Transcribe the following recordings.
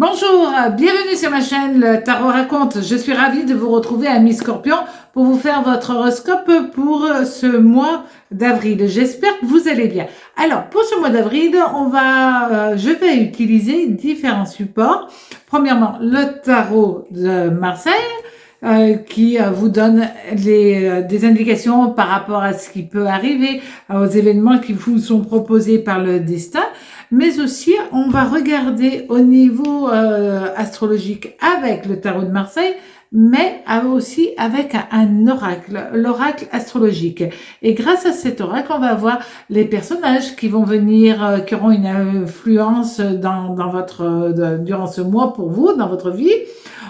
Bonjour, bienvenue sur ma chaîne Le Tarot Raconte. Je suis ravie de vous retrouver, amis Scorpion, pour vous faire votre horoscope pour ce mois d'avril. J'espère que vous allez bien. Alors, pour ce mois d'avril, je vais utiliser différents supports. Premièrement, le tarot de Marseille, qui vous donne des indications par rapport à ce qui peut arriver, aux événements qui vous sont proposés par le destin. Mais aussi, on va regarder au niveau astrologique avec le tarot de Marseille, mais aussi avec un oracle, l'oracle astrologique. Et grâce à cet oracle, on va voir les personnages qui vont venir, qui auront une influence durant ce mois pour vous, dans votre vie.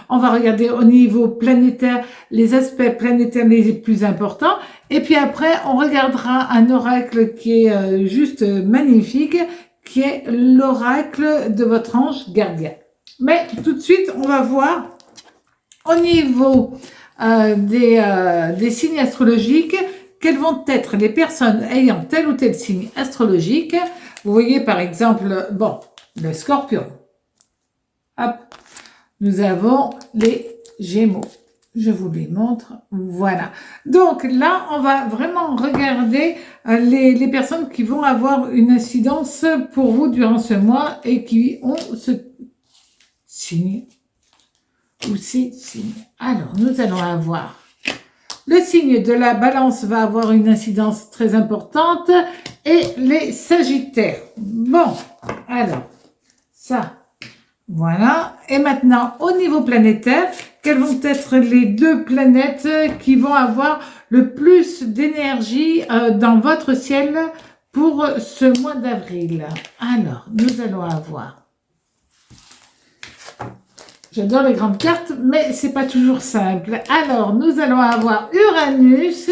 On va regarder au niveau planétaire les aspects planétaires les plus importants. Et puis après, on regardera un oracle qui est juste magnifique, qui est l'oracle de votre ange gardien. Mais tout de suite, on va voir au niveau des signes astrologiques, quelles vont être les personnes ayant tel ou tel signe astrologique. Vous voyez par exemple, le Scorpion. Hop, nous avons les Gémeaux. Je vous les montre. Voilà. Donc là, on va vraiment regarder les personnes qui vont avoir une incidence pour vous durant ce mois et qui ont ce signe ou ces signes. Alors, nous allons avoir le signe de la Balance va avoir une incidence très importante et les Sagittaires. Bon, alors, ça, voilà. Et maintenant, au niveau planétaire, quelles vont être les deux planètes qui vont avoir le plus d'énergie dans votre ciel pour ce mois d'avril? Alors, nous allons avoir... J'adore les grandes cartes, mais c'est pas toujours simple. Alors, nous allons avoir Uranus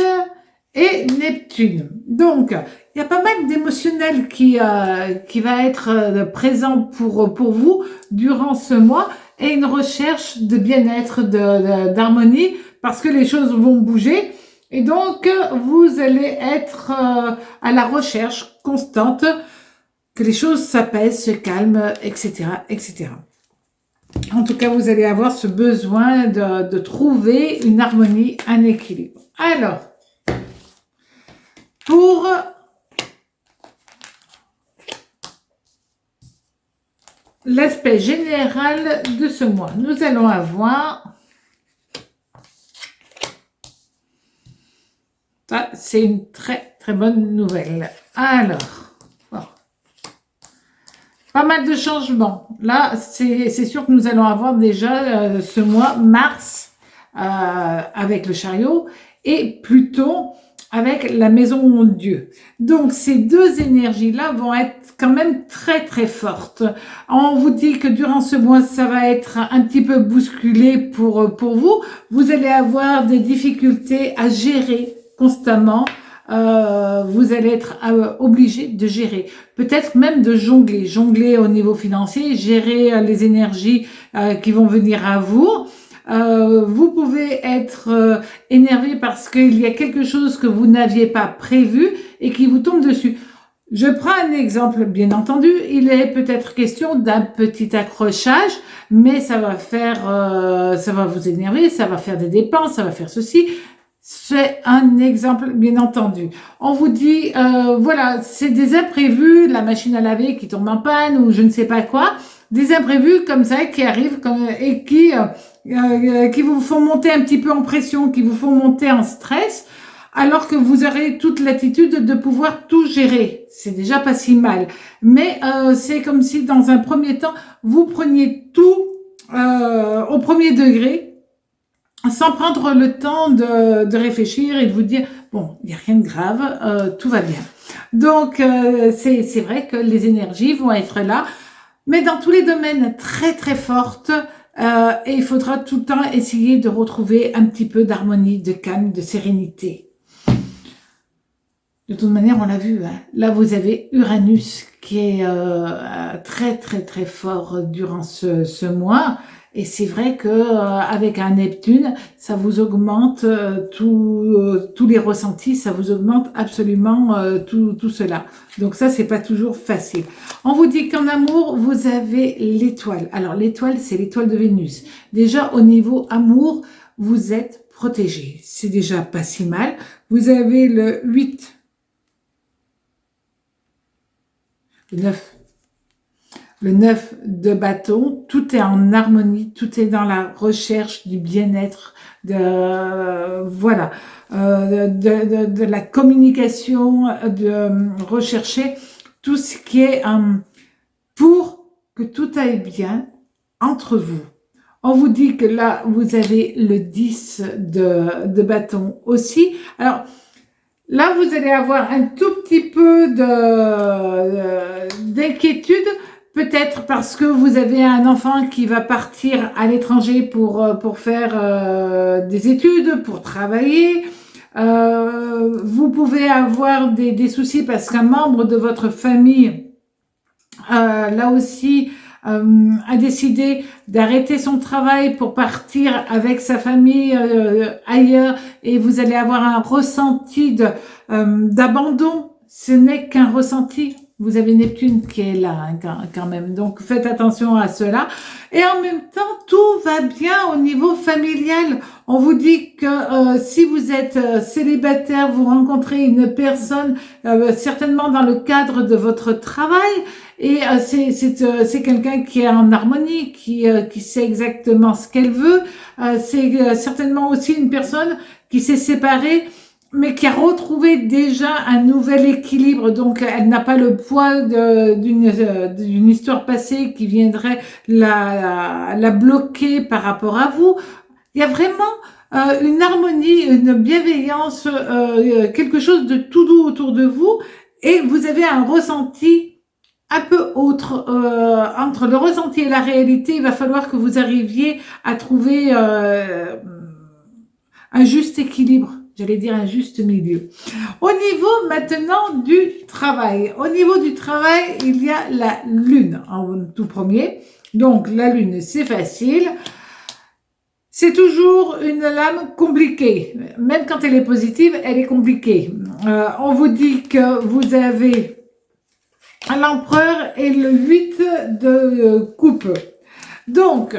et Neptune. Donc, il y a pas mal d'émotionnel qui va être présent pour vous durant ce mois et une recherche de bien-être, d'harmonie, parce que les choses vont bouger. Et donc, vous allez être à la recherche constante que les choses s'apaisent, se calment, etc., etc. En tout cas, vous allez avoir ce besoin de trouver une harmonie, un équilibre. Alors, pour l'aspect général de ce mois, nous allons avoir... Ça, c'est une très, très bonne nouvelle. Alors... Pas mal de changements. Là, c'est sûr que nous allons avoir déjà ce mois, Mars, avec le chariot, et Pluton avec la maison de Dieu. Donc, ces deux énergies-là vont être quand même très, très fortes. On vous dit que durant ce mois, ça va être un petit peu bousculé pour vous. Vous allez avoir des difficultés à gérer constamment. Vous allez être obligé de gérer, peut-être même de jongler au niveau financier, gérer les énergies qui vont venir à vous. Vous pouvez être énervé parce qu'il y a quelque chose que vous n'aviez pas prévu et qui vous tombe dessus. Je prends un exemple, bien entendu, il est peut-être question d'un petit accrochage, mais ça va vous énerver, ça va faire des dépenses, ça va faire ceci. C'est un exemple, bien entendu. On vous dit, voilà, c'est des imprévus, la machine à laver qui tombe en panne ou je ne sais pas quoi, des imprévus comme ça qui arrivent et qui vous font monter un petit peu en pression, qui vous font monter en stress, alors que vous aurez toute l'attitude de pouvoir tout gérer. C'est déjà pas si mal. Mais c'est comme si dans un premier temps, vous preniez tout au premier degré, sans prendre le temps de réfléchir et de vous dire, bon, il n'y a rien de grave, tout va bien. Donc, c'est vrai que les énergies vont être là, mais dans tous les domaines très très fortes, et il faudra tout le temps essayer de retrouver un petit peu d'harmonie, de calme, de sérénité. De toute manière, on l'a vu, hein. Là, vous avez Uranus qui est très, très, très fort durant ce mois. Et c'est vrai que avec un Neptune, ça vous augmente tous les ressentis, ça vous augmente absolument tout cela. Donc ça, c'est pas toujours facile. On vous dit qu'en amour, vous avez l'étoile. Alors l'étoile, c'est l'étoile de Vénus. Déjà, au niveau amour, vous êtes protégé. C'est déjà pas si mal. Vous avez le 8, le 9. Le 9 de bâton, tout est en harmonie, tout est dans la recherche du bien-être, voilà, de la communication, de rechercher tout ce qui est pour que tout aille bien entre vous. On vous dit que là, vous avez le 10 de bâton aussi. Alors, là, vous allez avoir un tout petit peu d'inquiétude, peut-être parce que vous avez un enfant qui va partir à l'étranger pour faire des études, pour travailler. Vous pouvez avoir des soucis parce qu'un membre de votre famille, là aussi, a décidé d'arrêter son travail pour partir avec sa famille ailleurs, et vous allez avoir un ressenti d'abandon. Ce n'est qu'un ressenti. Vous avez Neptune qui est là quand même, donc faites attention à cela. Et en même temps, tout va bien au niveau familial. On vous dit que si vous êtes célibataire, vous rencontrez une personne certainement dans le cadre de votre travail, et c'est quelqu'un qui est en harmonie, qui sait exactement ce qu'elle veut. C'est certainement aussi une personne qui s'est séparée, mais qui a retrouvé déjà un nouvel équilibre. Donc, elle n'a pas le poids d'une histoire passée qui viendrait la bloquer par rapport à vous. Il y a vraiment une harmonie, une bienveillance, quelque chose de tout doux autour de vous, et vous avez un ressenti un peu autre. Entre le ressenti et la réalité, il va falloir que vous arriviez à trouver un juste équilibre. J'allais dire un juste milieu. Au niveau maintenant du travail. Au niveau du travail, il y a la Lune en tout premier. Donc la Lune, c'est facile. C'est toujours une lame compliquée. Même quand elle est positive, elle est compliquée. On vous dit que vous avez l'empereur et le 8 de coupe. Donc,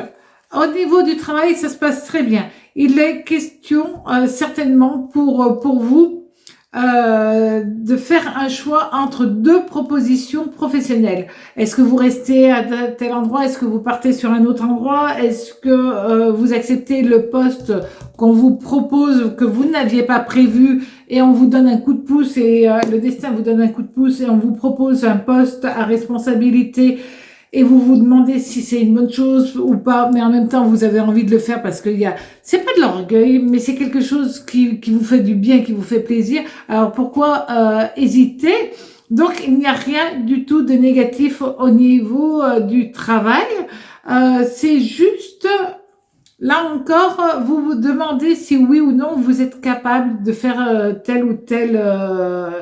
au niveau du travail, ça se passe très bien. Il est question certainement pour vous de faire un choix entre deux propositions professionnelles. Est-ce que vous restez à tel endroit? Est-ce que vous partez sur un autre endroit? Est-ce que vous acceptez le poste qu'on vous propose, que vous n'aviez pas prévu, et on vous donne un coup de pouce, et le destin vous donne un coup de pouce, et on vous propose un poste à responsabilité, et vous vous demandez si c'est une bonne chose ou pas, mais en même temps vous avez envie de le faire parce que c'est pas de l'orgueil, mais c'est quelque chose qui vous fait du bien, qui vous fait plaisir. Alors pourquoi hésiter? Donc il n'y a rien du tout de négatif au niveau du travail. C'est juste, là encore, vous vous demandez si oui ou non vous êtes capable de faire telle ou telle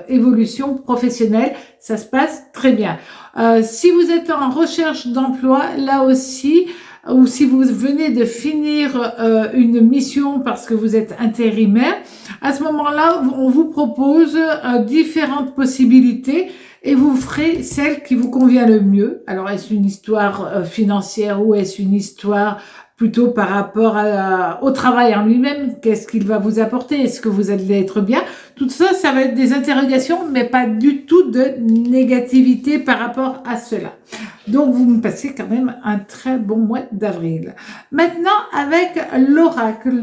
évolution professionnelle. Ça se passe très bien. Si vous êtes en recherche d'emploi, là aussi, ou si vous venez de finir une mission parce que vous êtes intérimaire, à ce moment-là, on vous propose différentes possibilités, et vous ferez celle qui vous convient le mieux. Alors, est-ce une histoire financière, ou est-ce une histoire plutôt par rapport au travail en lui-même? Qu'est-ce qu'il va vous apporter? Est-ce que vous allez être bien? Tout ça, ça va être des interrogations, mais pas du tout de négativité par rapport à cela. Donc, vous me passez quand même un très bon mois d'avril. Maintenant, avec l'oracle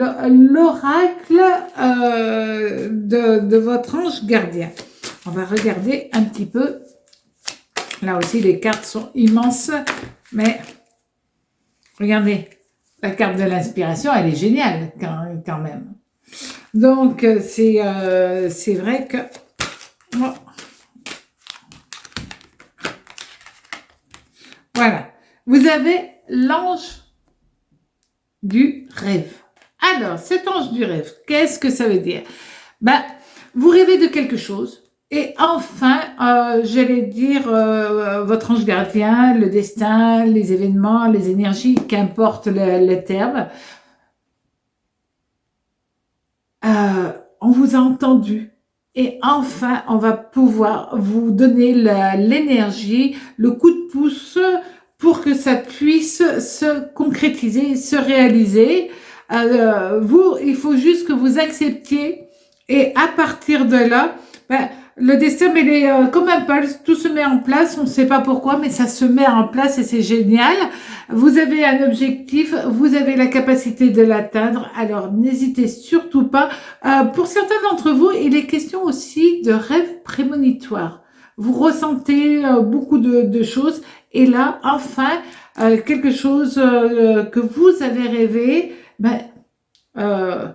de votre ange gardien. On va regarder un petit peu. Là aussi, les cartes sont immenses, mais regardez. La carte de l'inspiration, elle est géniale quand même. Donc, c'est vrai que... Oh. Voilà. Vous avez l'ange du rêve. Alors, cet ange du rêve, qu'est-ce que ça veut dire? Vous rêvez de quelque chose. Et enfin, j'allais dire, votre ange gardien, le destin, les événements, les énergies, qu'importe le terme, on vous a entendu. Et enfin, on va pouvoir vous donner l'énergie, le coup de pouce pour que ça puisse se concrétiser, se réaliser. Vous, il faut juste que vous acceptiez et à partir de là, ben, le destin, il est comme un pulse, tout se met en place, on ne sait pas pourquoi, mais ça se met en place et c'est génial. Vous avez un objectif, vous avez la capacité de l'atteindre, alors n'hésitez surtout pas. Pour certains d'entre vous, il est question aussi de rêves prémonitoires. Vous ressentez beaucoup de choses et là, enfin, quelque chose que vous avez rêvé, ben, euh,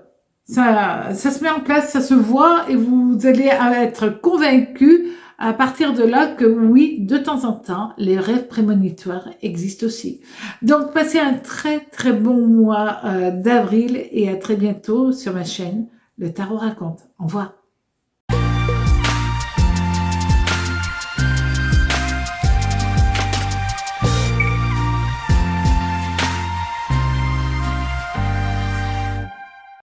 ça se met en place, ça se voit et vous allez être convaincu à partir de là que oui, de temps en temps, les rêves prémonitoires existent aussi. Donc, passez un très très bon mois d'avril et à très bientôt sur ma chaîne Le Tarot Raconte. Au revoir.